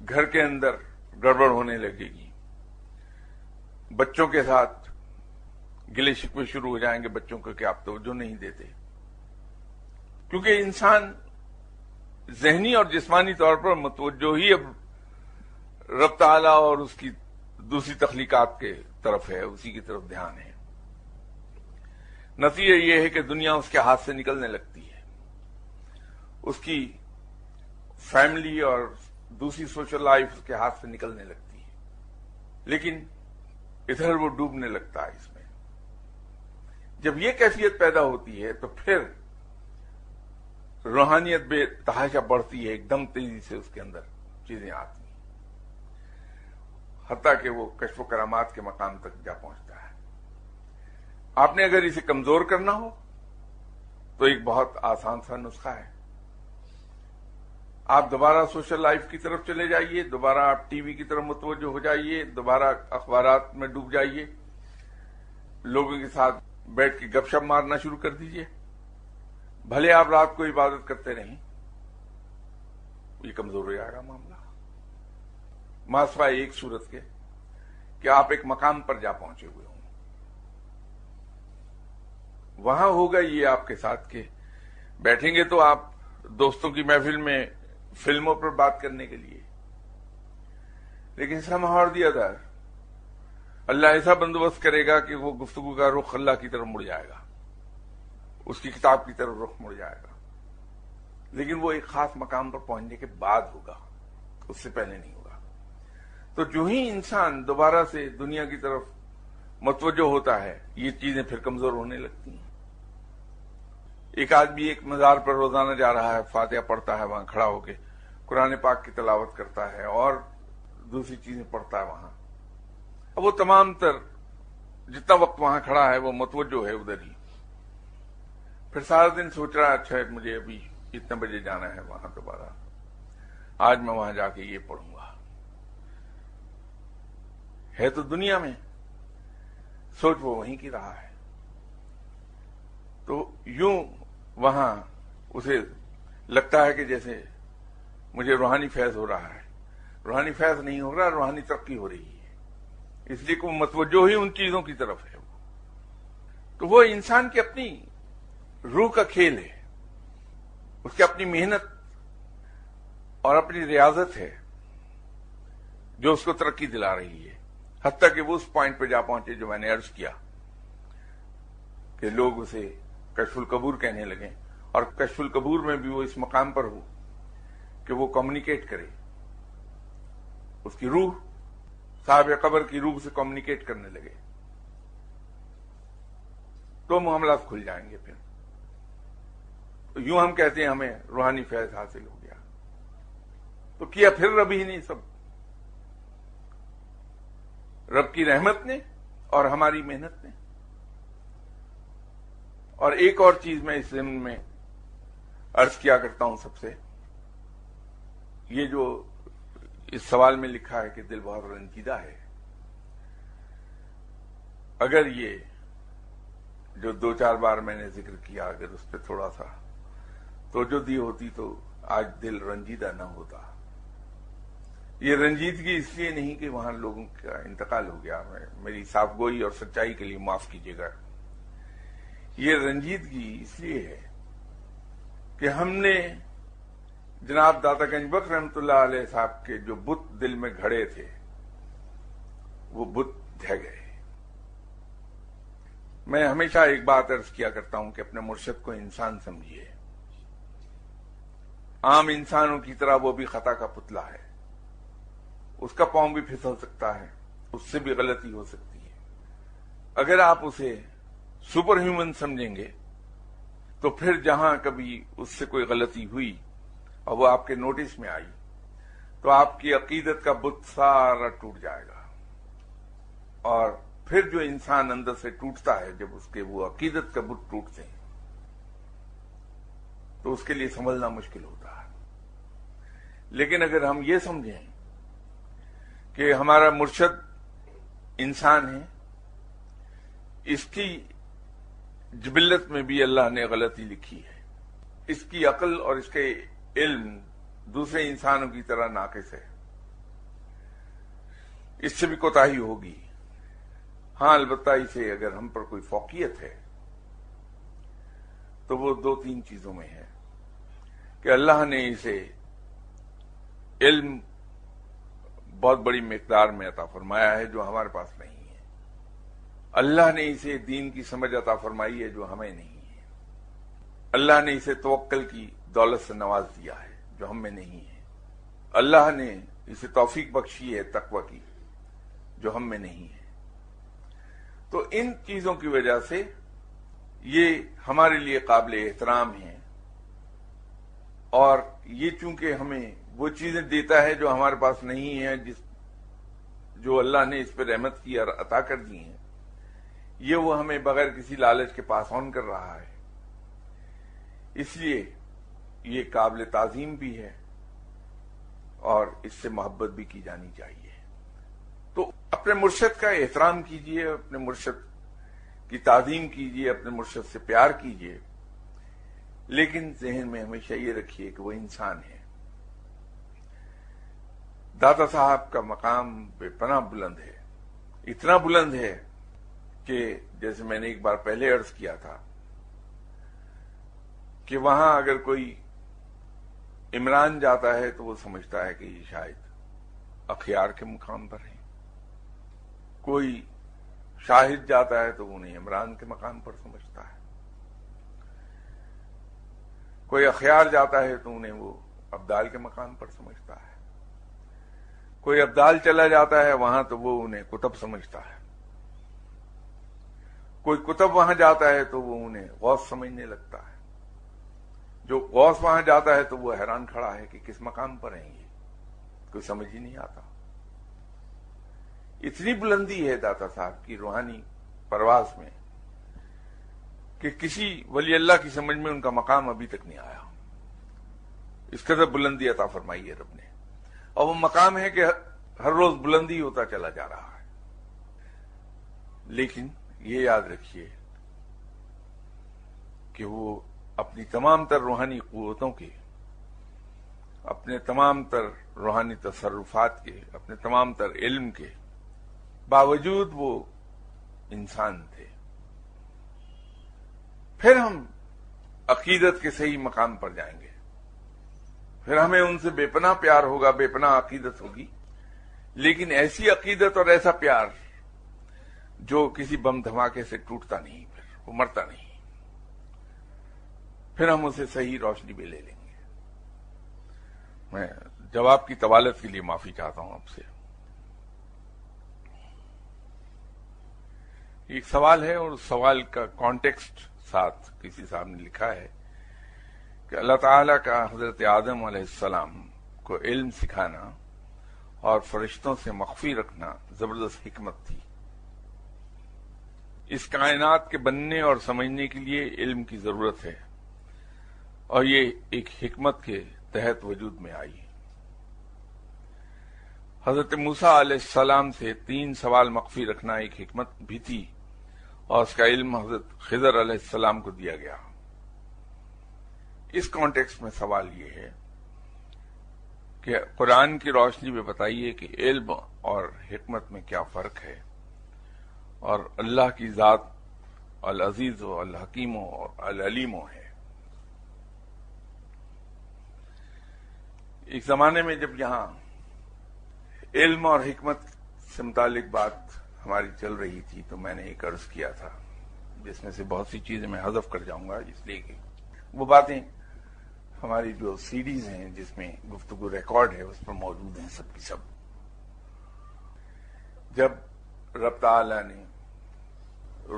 گھر کے اندر گڑبڑ ہونے لگے گی، بچوں کے ساتھ گلے شکوے شروع ہو جائیں گے بچوں کو کہ آپ توجہ نہیں دیتے، کیونکہ انسان ذہنی اور جسمانی طور پر متوجہ ہی اب رب تعالیٰ اور اس کی دوسری تخلیقات کے طرف ہے، اسی کی طرف دھیان ہے۔ نتیجہ یہ ہے کہ دنیا اس کے ہاتھ سے نکلنے لگتی ہے، اس کی فیملی اور دوسری سوشل لائف اس کے ہاتھ سے نکلنے لگتی ہے، لیکن ادھر وہ ڈوبنے لگتا ہے اس میں۔ جب یہ کیفیت پیدا ہوتی ہے تو پھر روحانیت بے تحاشا بڑھتی ہے، ایک دم تیزی سے اس کے اندر چیزیں آتی ہیں، حتیٰ کہ وہ کشف و کرامات کے مقام تک جا پہنچتا ہے۔ آپ نے اگر اسے کمزور کرنا ہو تو ایک بہت آسان سا نسخہ ہے، آپ دوبارہ سوشل لائف کی طرف چلے جائیے، دوبارہ آپ ٹی وی کی طرف متوجہ ہو جائیے، دوبارہ اخبارات میں ڈوب جائیے، لوگوں کے ساتھ بیٹھ کے گپ شپ مارنا شروع کر دیجئے، بھلے آپ رات کو عبادت کرتے رہیں، یہ کمزور ہو جائے گا معاملہ، ماسوائے ایک صورت کے کہ آپ ایک مقام پر جا پہنچے ہوئے ہوں، وہاں ہوگا یہ آپ کے ساتھ کہ بیٹھیں گے تو آپ دوستوں کی محفل میں فلموں پر بات کرنے کے لیے، لیکن somehow or the other اللہ ایسا بندوبست کرے گا کہ وہ گفتگو کا رخ اللہ کی طرف مڑ جائے گا، اس کی کتاب کی طرف رخ مڑ جائے گا، لیکن وہ ایک خاص مقام پر پہنچنے کے بعد ہوگا، اس سے پہلے نہیں ہوگا۔ تو جو ہی انسان دوبارہ سے دنیا کی طرف متوجہ ہوتا ہے، یہ چیزیں پھر کمزور ہونے لگتی ہیں۔ ایک آدمی ایک مزار پر روزانہ جا رہا ہے، فاتحہ پڑھتا ہے وہاں کھڑا ہو کے، قرآن پاک کی تلاوت کرتا ہے اور دوسری چیزیں پڑھتا ہے وہاں، اب وہ تمام تر جتنا وقت وہاں کھڑا ہے وہ متوجہ ہے ادھر ہی، پھر سارا دن سوچ رہا ہے اچھا مجھے ابھی اتنے بجے جانا ہے وہاں دوبارہ، آج میں وہاں جا کے یہ پڑھوں گا، ہے تو دنیا میں، سوچ وہ وہیں کی رہا ہے. تو یوں وہاں اسے لگتا ہے کہ جیسے مجھے روحانی فیض ہو رہا ہے. روحانی فیض نہیں ہو رہا، روحانی ترقی ہو رہی ہے، اس لیے کہ وہ متوجہ ہی ان چیزوں کی طرف ہے. تو وہ انسان کی اپنی روح کا کھیل ہے، اس کی اپنی محنت اور اپنی ریاضت ہے جو اس کو ترقی دلا رہی ہے، حتیٰ کہ وہ اس پوائنٹ پہ جا پہنچے جو میں نے عرض کیا کہ لوگ اسے کشف القبور کہنے لگیں، اور کشف القبور میں بھی وہ اس مقام پر ہو کہ وہ کمیونیکیٹ کرے، اس کی روح صاحب قبر کی روح سے کمیونیکیٹ کرنے لگے، تو معاملات کھل جائیں گے. پھر یوں ہم کہتے ہیں ہمیں روحانی فیض حاصل ہو گیا، تو کیا پھر رب ہی نہیں سب، رب کی رحمت نے اور ہماری محنت نے. اور ایک اور چیز میں اس ضمن میں عرض کیا کرتا ہوں سب سے، یہ جو اس سوال میں لکھا ہے کہ دل بہت رنجیدہ ہے، اگر یہ جو 2-4 بار میں نے ذکر کیا اگر اس پہ تھوڑا سا توجہ دی ہوتی تو آج دل رنجیدہ نہ ہوتا. یہ رنجیدگی اس لیے نہیں کہ وہاں لوگوں کا انتقال ہو گیا، میری صاف گوئی اور سچائی کے لیے معاف کیجیے گا. یہ رنجیدگی اس لیے ہے کہ ہم نے جناب داتا گنج بخش رحمۃ اللہ علیہ صاحب کے جو بت دل میں گھڑے تھے وہ بت ڈھہ گئے. میں ہمیشہ ایک بات عرض کیا کرتا ہوں کہ اپنے مرشد کو انسان سمجھیے، عام انسانوں کی طرح وہ بھی خطا کا پتلا ہے، اس کا پاؤں بھی پھسل سکتا ہے، اس سے بھی غلطی ہو سکتی ہے. اگر آپ اسے سپر ہیومن سمجھیں گے تو پھر جہاں کبھی اس سے کوئی غلطی ہوئی اور وہ آپ کے نوٹس میں آئی تو آپ کی عقیدت کا بت سارا ٹوٹ جائے گا. اور پھر جو انسان اندر سے ٹوٹتا ہے، جب اس کے وہ عقیدت کا بت ٹوٹتے ہیں تو اس کے لیے سنبھلنا مشکل ہوتا ہے. لیکن اگر ہم یہ سمجھیں کہ ہمارا مرشد انسان ہے، اس کی جبلت میں بھی اللہ نے غلطی لکھی ہے، اس کی عقل اور اس کے علم دوسرے انسانوں کی طرح ناقص ہے، اس سے بھی کوتاہی ہوگی. ہاں البتہ اسے اگر ہم پر کوئی فوقیت ہے تو وہ 2-3 چیزوں میں ہے کہ اللہ نے اسے علم بہت بڑی مقدار میں عطا فرمایا ہے جو ہمارے پاس نہیں ہے. اللہ نے اسے دین کی سمجھ عطا فرمائی ہے جو ہمیں نہیں ہے. اللہ نے اسے توکل کی دولت سے نواز دیا ہے جو ہم میں نہیں ہے. اللہ نے اسے توفیق بخشی ہے تقوی کی جو ہم میں نہیں ہے. تو ان چیزوں کی وجہ سے یہ ہمارے لیے قابل احترام ہیں، اور یہ چونکہ ہمیں وہ چیزیں دیتا ہے جو ہمارے پاس نہیں ہیں، جو اللہ نے اس پہ رحمت کی اور عطا کر دی ہیں، یہ وہ ہمیں بغیر کسی لالچ کے پاس آن کر رہا ہے. اس لیے یہ قابل تعظیم بھی ہے اور اس سے محبت بھی کی جانی چاہیے. تو اپنے مرشد کا احترام کیجیے، اپنے مرشد کی تعظیم کیجیے، اپنے مرشد سے پیار کیجیے، لیکن ذہن میں ہمیشہ یہ رکھیے کہ وہ انسان ہے. داتا صاحب کا مقام بے پناہ بلند ہے، اتنا بلند ہے کہ جیسے میں نے ایک بار پہلے عرض کیا تھا کہ وہاں اگر کوئی عمران جاتا ہے تو وہ سمجھتا ہے کہ یہ شاید اخیار کے مقام پر ہیں، کوئی شاہد جاتا ہے تو انہیں عمران کے مقام پر سمجھتا ہے، کوئی اخیار جاتا ہے تو انہیں وہ ابدال کے مقام پر سمجھتا ہے، کوئی ابدال چلا جاتا ہے وہاں تو وہ انہیں کتب سمجھتا ہے، کوئی کتب وہاں جاتا ہے تو وہ انہیں غوث سمجھنے لگتا ہے، جو غوث وہاں جاتا ہے تو وہ حیران کھڑا ہے کہ کس مقام پر ہیں یہ، کوئی سمجھ ہی نہیں آتا. اتنی بلندی ہے داتا صاحب کی روحانی پرواز میں کہ کسی ولی اللہ کی سمجھ میں ان کا مقام ابھی تک نہیں آیا. اس قدر بلندی عطا فرمائی ہے رب نے، اور وہ مقام ہے کہ ہر روز بلندی ہوتا چلا جا رہا ہے. لیکن یہ یاد رکھیے کہ وہ اپنی تمام تر روحانی قوتوں کے، اپنے تمام تر روحانی تصرفات کے، اپنے تمام تر علم کے باوجود وہ انسان تھے۔ پھر ہم عقیدت کے صحیح مقام پر جائیں گے، پھر ہمیں ان سے بے پناہ پیار ہوگا، بے پناہ عقیدت ہوگی، لیکن ایسی عقیدت اور ایسا پیار جو کسی بم دھماکے سے ٹوٹتا نہیں، پھر وہ مرتا نہیں، پھر ہم اسے صحیح روشنی میں لے لیں گے۔ میں جواب کی طوالت کے لیے معافی چاہتا ہوں آپ سے۔ ایک سوال ہے اور اس سوال کا کانٹیکسٹ ساتھ کسی صاحب نے لکھا ہے کہ اللہ تعالیٰ کا حضرت آدم علیہ السلام کو علم سکھانا اور فرشتوں سے مخفی رکھنا زبردست حکمت تھی۔ اس کائنات کے بننے اور سمجھنے کے لیے علم کی ضرورت ہے، اور یہ ایک حکمت کے تحت وجود میں آئی۔ حضرت موسیٰ علیہ السلام سے 3 سوال مخفی رکھنا ایک حکمت بھی تھی، اور اس کا علم حضرت خضر علیہ السلام کو دیا گیا۔ اس کانٹیکسٹ میں سوال یہ ہے کہ قرآن کی روشنی میں بتائیے کہ علم اور حکمت میں کیا فرق ہے، اور اللہ کی ذات العزیز و الحکیم و العلیم ہے۔ ایک زمانے میں جب یہاں علم اور حکمت سے متعلق بات ہماری چل رہی تھی تو میں نے ایک عرض کیا تھا، جس میں سے بہت سی چیزیں میں حذف کر جاؤں گا، اس لیے کہ وہ باتیں ہماری جو سی ڈیز ہیں جس میں گفتگو ریکارڈ ہے اس پر موجود ہیں سب کی سب۔ جب رب تعالیٰ نے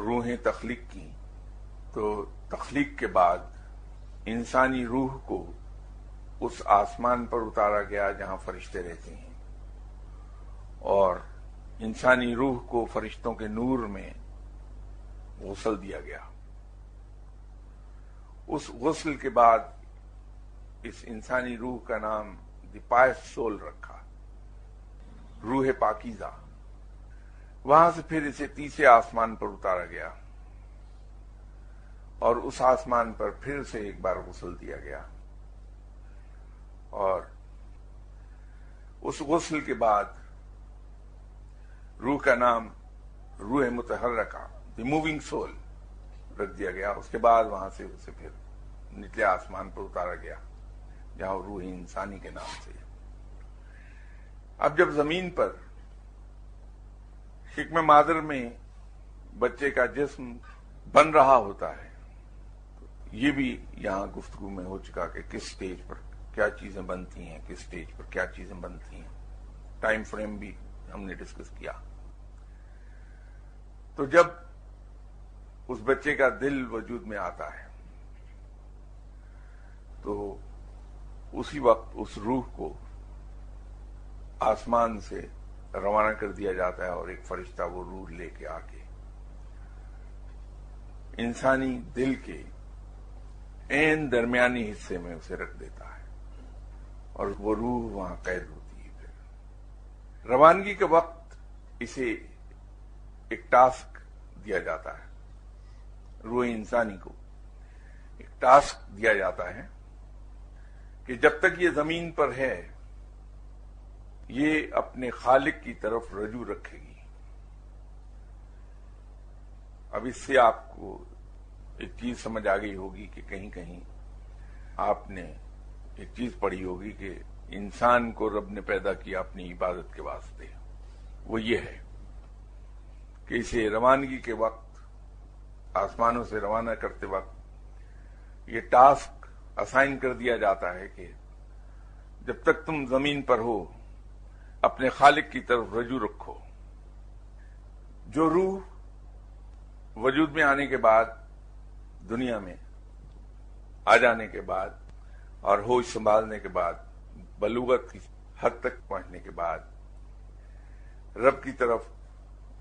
روحیں تخلیق کی تو تخلیق کے بعد انسانی روح کو اس آسمان پر اتارا گیا جہاں فرشتے رہتے ہیں، اور انسانی روح کو فرشتوں کے نور میں غسل دیا گیا۔ اس غسل کے بعد اس انسانی روح کا نام دی پائس سول رکھا، روح پاکیزہ۔ وہاں سے پھر اسے تیسرے آسمان پر اتارا گیا، اور اس آسمان پر پھر سے ایک بار غسل دیا گیا، اور اس غسل کے بعد روح کا نام روح متحرکہ دی موونگ سول رکھ دیا گیا۔ اس کے بعد وہاں سے اسے پھر نچلے آسمان پر اتارا گیا جہاں روح انسانی کے نام سے۔ اب جب زمین پر حکم مادر میں بچے کا جسم بن رہا ہوتا ہے، یہ بھی یہاں گفتگو میں ہو چکا کہ کس سٹیج پر کیا چیزیں بنتی ہیں، کس سٹیج پر کیا چیزیں بنتی ہیں، ٹائم فریم بھی ہم نے ڈسکس کیا۔ تو جب اس بچے کا دل وجود میں آتا ہے تو اسی وقت اس روح کو آسمان سے روانہ کر دیا جاتا ہے، اور ایک فرشتہ وہ روح لے کے آ کے انسانی دل کے عین درمیانی حصے میں اسے رکھ دیتا ہے، اور وہ روح وہاں قید ہوتی ہے۔ پھر روانگی کے وقت اسے ایک ٹاسک دیا جاتا ہے، روح انسانی کو ایک ٹاسک دیا جاتا ہے کہ جب تک یہ زمین پر ہے یہ اپنے خالق کی طرف رجوع رکھے گی۔ اب اس سے آپ کو ایک چیز سمجھ آ گئی ہوگی کہ کہیں کہیں آپ نے ایک چیز پڑھی ہوگی کہ انسان کو رب نے پیدا کیا اپنی عبادت کے واسطے۔ وہ یہ ہے کہ اسے روانگی کے وقت آسمانوں سے روانہ کرتے وقت یہ ٹاسک اسائن کر دیا جاتا ہے کہ جب تک تم زمین پر ہو اپنے خالق کی طرف رجوع رکھو۔ جو روح وجود میں آنے کے بعد، دنیا میں آ جانے کے بعد اور ہوش سنبھالنے کے بعد، بلوغت کی حد تک پہنچنے کے بعد رب کی طرف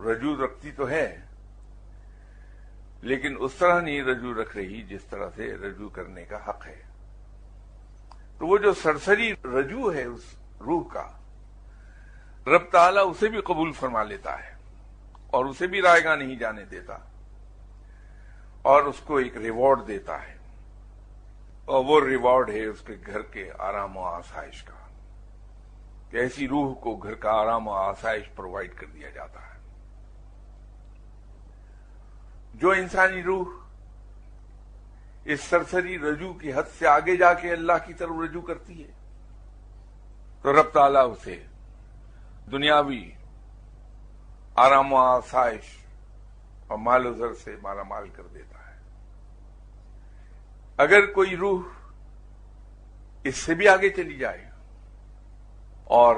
رجوع رکھتی تو ہے، لیکن اس طرح نہیں رجوع رکھ رہی جس طرح سے رجوع کرنے کا حق ہے۔ تو وہ جو سرسری رجوع ہے اس روح کا، رب تعالیٰ اسے بھی قبول فرما لیتا ہے اور اسے بھی رائیگاں نہیں جانے دیتا اور اس کو ایک ریوارڈ دیتا ہے، اور وہ ریوارڈ ہے اس کے گھر کے آرام و آسائش کا، کہ ایسی روح کو گھر کا آرام و آسائش پرووائڈ کر دیا جاتا ہے۔ جو انسانی روح اس سرسری رجوع کی حد سے آگے جا کے اللہ کی طرف رجوع کرتی ہے تو رب تعالیٰ اسے دنیاوی آرام و آسائش اور مال و زر سے مالا مال کر دیتا ہے۔ اگر کوئی روح اس سے بھی آگے چلی جائے اور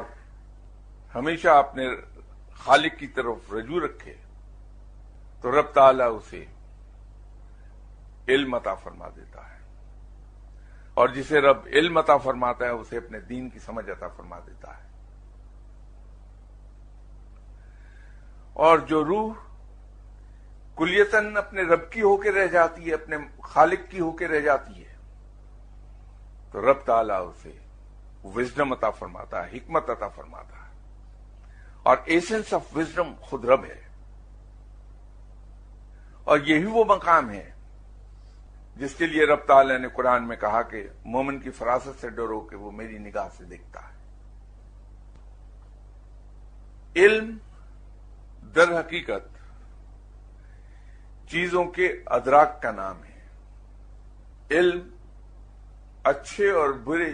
ہمیشہ اپنے خالق کی طرف رجوع رکھے تو رب تعالیٰ اسے علم عطا فرما دیتا ہے، اور جسے رب علم عطا فرماتا ہے اسے اپنے دین کی سمجھ عطا فرما دیتا ہے۔ اور جو روح کلیتاً اپنے رب کی ہو کے رہ جاتی ہے، اپنے خالق کی ہو کے رہ جاتی ہے، تو رب تعالیٰ اسے وزڈم عطا فرماتا ہے، حکمت عطا فرماتا ہے، اور ایسنس آف وزڈم خود رب ہے۔ اور یہی وہ مقام ہے جس کے لیے رب تعالیٰ نے قرآن میں کہا کہ مومن کی فراست سے ڈرو کہ وہ میری نگاہ سے دیکھتا ہے۔ علم در حقیقت چیزوں کے ادراک کا نام ہے۔ علم اچھے اور برے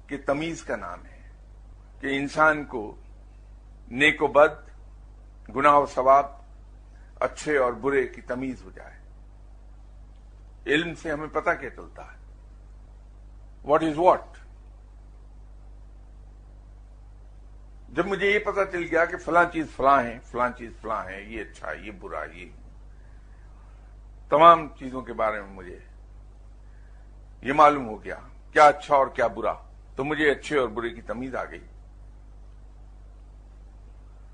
کی تمیز کا نام ہے، کہ انسان کو نیک و بد، گناہ و ثواب، اچھے اور برے کی تمیز ہو جائے۔ علم سے ہمیں پتہ کیا چلتا ہے، واٹ از واٹ۔ جب مجھے یہ پتہ چل گیا کہ فلاں چیز فلاں ہے، فلاں چیز فلاں ہے، یہ اچھا، یہ برا، یہ تمام چیزوں کے بارے میں مجھے یہ معلوم ہو گیا کیا اچھا اور کیا برا، تو مجھے اچھے اور برے کی تمیز آ گئی۔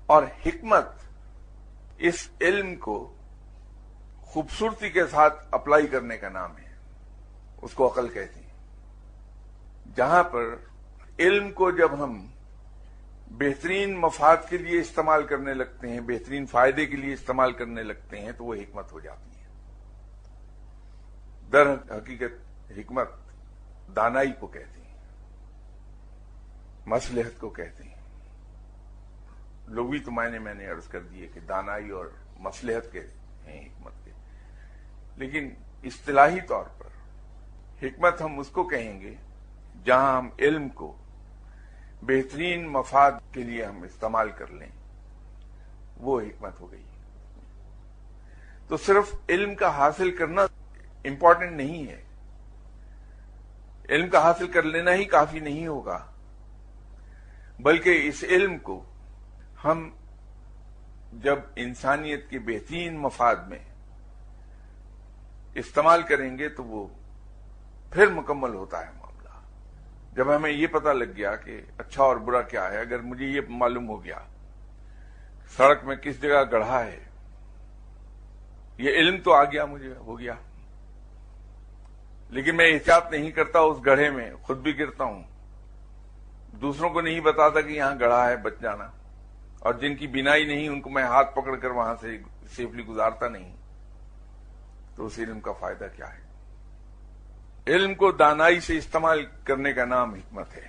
اور حکمت اس علم کو خوبصورتی کے ساتھ اپلائی کرنے کا نام ہے، اس کو عقل کہتے ہیں۔ جہاں پر علم کو جب ہم بہترین مفاد کے لیے استعمال کرنے لگتے ہیں، بہترین فائدے کے لیے استعمال کرنے لگتے ہیں، تو وہ حکمت ہو جاتی ہے۔ در حقیقت حکمت دانائی کو کہتے ہیں، مصلحت کو کہتے ہیں۔ لغوی تو میں نے عرض کر دیے کہ دانائی اور مصلحت کے ہیں حکمت کے، لیکن اصطلاحی طور پر حکمت ہم اس کو کہیں گے جہاں ہم علم کو بہترین مفاد کے لیے ہم استعمال کر لیں، وہ حکمت ہو گئی۔ تو صرف علم کا حاصل کرنا امپورٹنٹ نہیں ہے، علم کا حاصل کر لینا ہی کافی نہیں ہوگا، بلکہ اس علم کو ہم جب انسانیت کے بہترین مفاد میں استعمال کریں گے تو وہ پھر مکمل ہوتا ہے معاملہ۔ جب ہمیں یہ پتہ لگ گیا کہ اچھا اور برا کیا ہے، اگر مجھے یہ معلوم ہو گیا سڑک میں کس جگہ گڑھا ہے، یہ علم تو آ گیا، مجھے ہو گیا، لیکن میں احتیاط نہیں کرتا، اس گڑھے میں خود بھی گرتا ہوں، دوسروں کو نہیں بتاتا کہ یہاں گڑھا ہے، بچ جانا، اور جن کی بینائی نہیں ان کو میں ہاتھ پکڑ کر وہاں سے سیفلی گزارتا نہیں، تو اس علم کا فائدہ کیا ہے؟ علم کو دانائی سے استعمال کرنے کا نام حکمت ہے۔